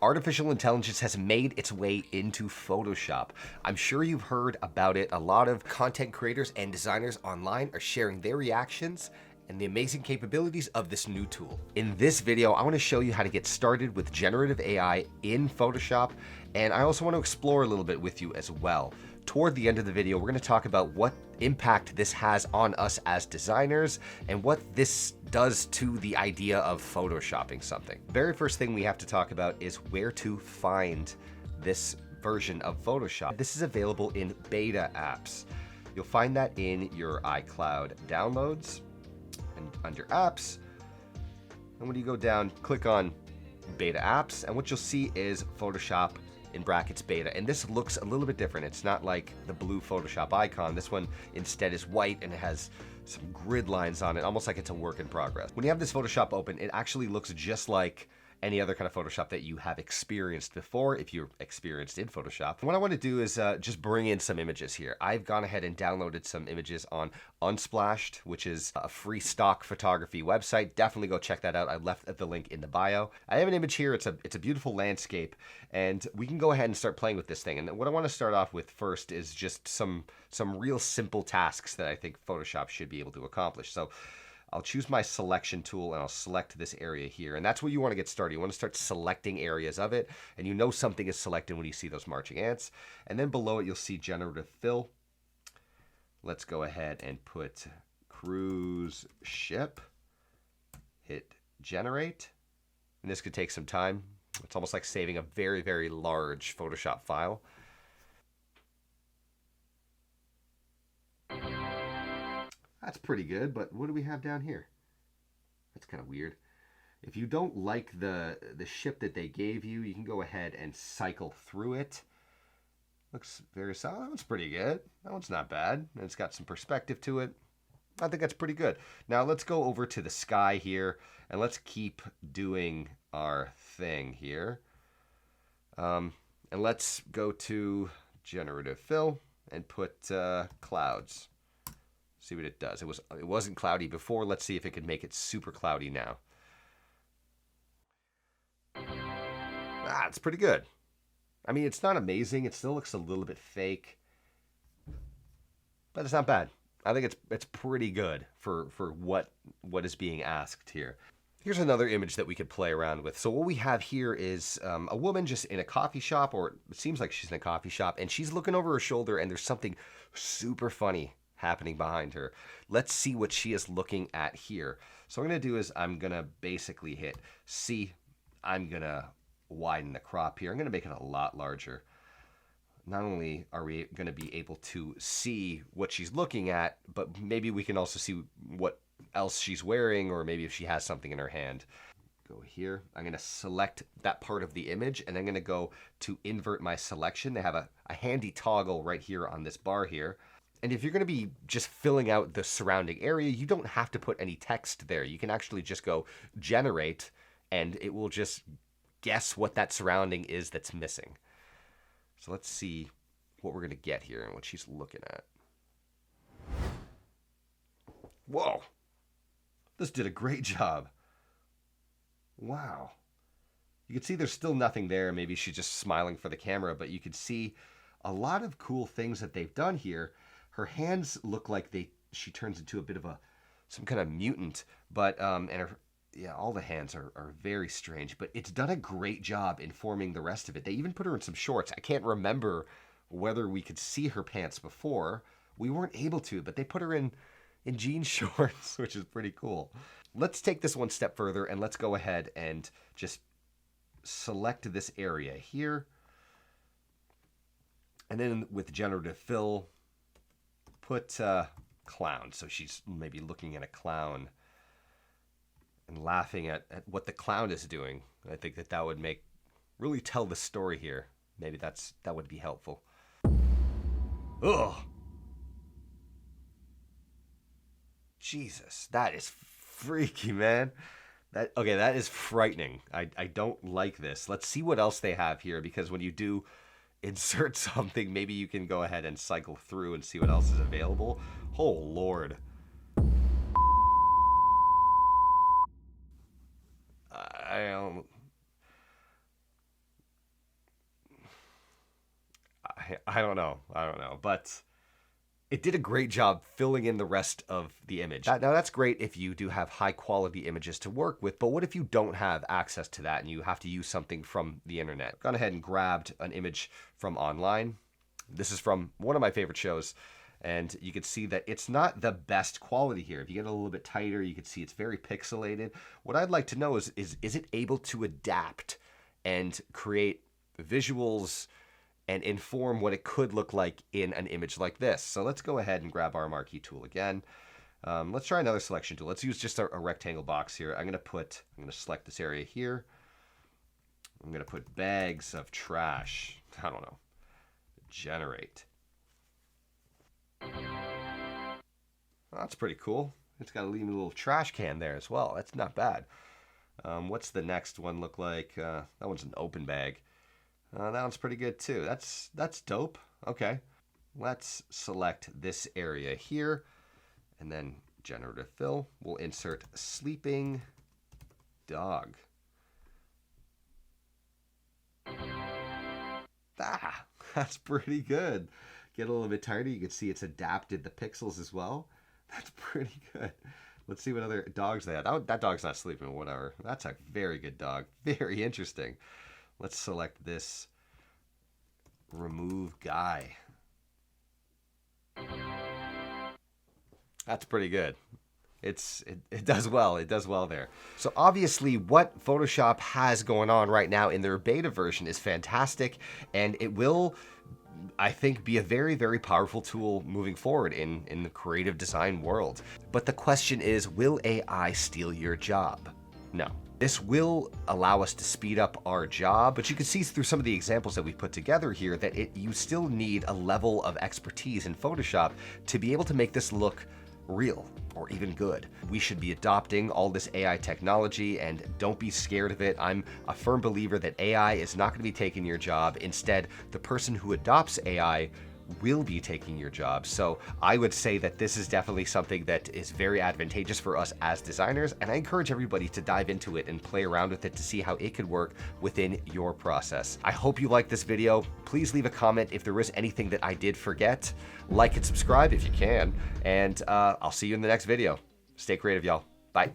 Artificial intelligence has made its way into Photoshop. I'm sure you've heard about it. A lot of content creators and designers online are sharing their reactions and the amazing capabilities of this new tool. In this video, I want to show you how to get started with generative AI in Photoshop, and I also want to explore a little bit with you as well. Toward the end of the video, we're going to talk about what impact this has on us as designers and what this does to the idea of photoshopping something. Very first thing we have to talk about is where to find this version of Photoshop. This is available in beta apps. You'll find that in your iCloud downloads and under apps. And when you go down, click on beta apps, and what you'll see is Photoshop in brackets beta. And this looks a little bit different. It's not like the blue Photoshop icon. This one instead is white and it has some grid lines on it, almost like it's a work in progress. When you have this Photoshop open, it actually looks just like any other kind of Photoshop that you have experienced before, if you're experienced in Photoshop. What I want to do is just bring in some images here. I've gone ahead and downloaded some images on Unsplash, which is a free stock photography website. Definitely go check that out. I left the link in the bio. I have an image here. It's a beautiful landscape, and we can go ahead and start playing with this thing. And what I want to start off with first is just some real simple tasks that I think Photoshop should be able to accomplish. So I'll choose my selection tool and I'll select this area here. And that's where you want to get started. You want to start selecting areas of it, and you know something is selected when you see those marching ants. And then below it, you'll see Generative Fill. Let's go ahead and put cruise ship, hit generate. And this could take some time. It's almost like saving a very, very large Photoshop file. That's pretty good, but what do we have down here? That's kind of weird. If you don't like the ship that they gave you, you can go ahead and cycle through it. Looks very solid. That one's pretty good. That one's not bad. And it's got some perspective to it. I think that's pretty good. Now let's go over to the sky here, and let's keep doing our thing here. And let's go to Generative Fill and put clouds. See what it does. It wasn't cloudy before. Let's see if it can make it super cloudy now. It's pretty good. I mean, it's not amazing. It still looks a little bit fake, but it's not bad. I think it's pretty good for what is being asked here. Here's another image that we could play around with. So what we have here is a woman just in a coffee shop, or it seems like she's in a coffee shop, and she's looking over her shoulder, and there's something super funny happening behind her. Let's see what she is looking at here. So what I'm going to do is I'm going to basically hit C. I'm going to widen the crop here. I'm going to make it a lot larger. Not only are we going to be able to see what she's looking at, but maybe we can also see what else she's wearing, or maybe if she has something in her hand. Go here. I'm going to select that part of the image, and I'm going to go to invert my selection. They have a handy toggle right here on this bar here. And if you're going to be just filling out the surrounding area, you don't have to put any text there. You can actually just go generate, and it will just guess what that surrounding is that's missing. So let's see what we're going to get here and what she's looking at. Whoa. This did a great job. Wow. You can see there's still nothing there. Maybe she's just smiling for the camera, but you can see a lot of cool things that they've done here. Her hands look like she turns into a bit of some kind of mutant, but all the hands are very strange, but it's done a great job informing the rest of it. They even put her in some shorts. I can't remember whether we could see her pants before. We weren't able to, but they put her in jean shorts, which is pretty cool. Let's take this one step further, and let's go ahead and just select this area here. And then with Generative Fill, put clown. So she's maybe looking at a clown and laughing at what the clown is doing. I think that would really tell the story here. Maybe that would be helpful. Ugh. Jesus, that is freaky, man. That is frightening. I don't like this. Let's see what else they have here, because when you do insert something, maybe you can go ahead and cycle through and see what else is available. Oh, Lord. I don't know. But it did a great job filling in the rest of the image. Now that's great if you do have high quality images to work with, but what if you don't have access to that and you have to use something from the internet? I've gone ahead and grabbed an image from online. This is from one of my favorite shows, and you can see that it's not the best quality here. If you get a little bit tighter, you can see it's very pixelated. What I'd like to know is it able to adapt and create visuals and inform what it could look like in an image like this? So let's go ahead and grab our marquee tool again. Let's try another selection tool. Let's use just a rectangle box here. I'm going to select this area here. I'm going to put bags of trash. I don't know. Generate. That's pretty cool. It's got a little trash can there as well. That's not bad. What's the next one look like? That one's an open bag. That one's pretty good too. That's dope. Okay. Let's select this area here and then generative fill. We'll insert sleeping dog. That's pretty good. Get a little bit tighter. You can see it's adapted the pixels as well. That's pretty good. Let's see what other dogs they have. That dog's not sleeping, whatever. That's a very good dog. Very interesting. Let's select this remove guy. That's pretty good. It does well. It does well there. So obviously what Photoshop has going on right now in their beta version is fantastic, and it will, I think, be a very, very powerful tool moving forward in the creative design world. But the question is, will AI steal your job? No. This will allow us to speed up our job, but you can see through some of the examples that we put together here that you still need a level of expertise in Photoshop to be able to make this look real or even good. We should be adopting all this AI technology, and don't be scared of it. I'm a firm believer that AI is not going to be taking your job. Instead, the person who adopts AI will be taking your job. So I would say that this is definitely something that is very advantageous for us as designers, and I encourage everybody to dive into it and play around with it to see how it could work within your process. I hope you liked this video. Please leave a comment if there was anything that I did forget. Like and subscribe if you can, and I'll see you in the next video. Stay creative, y'all. Bye.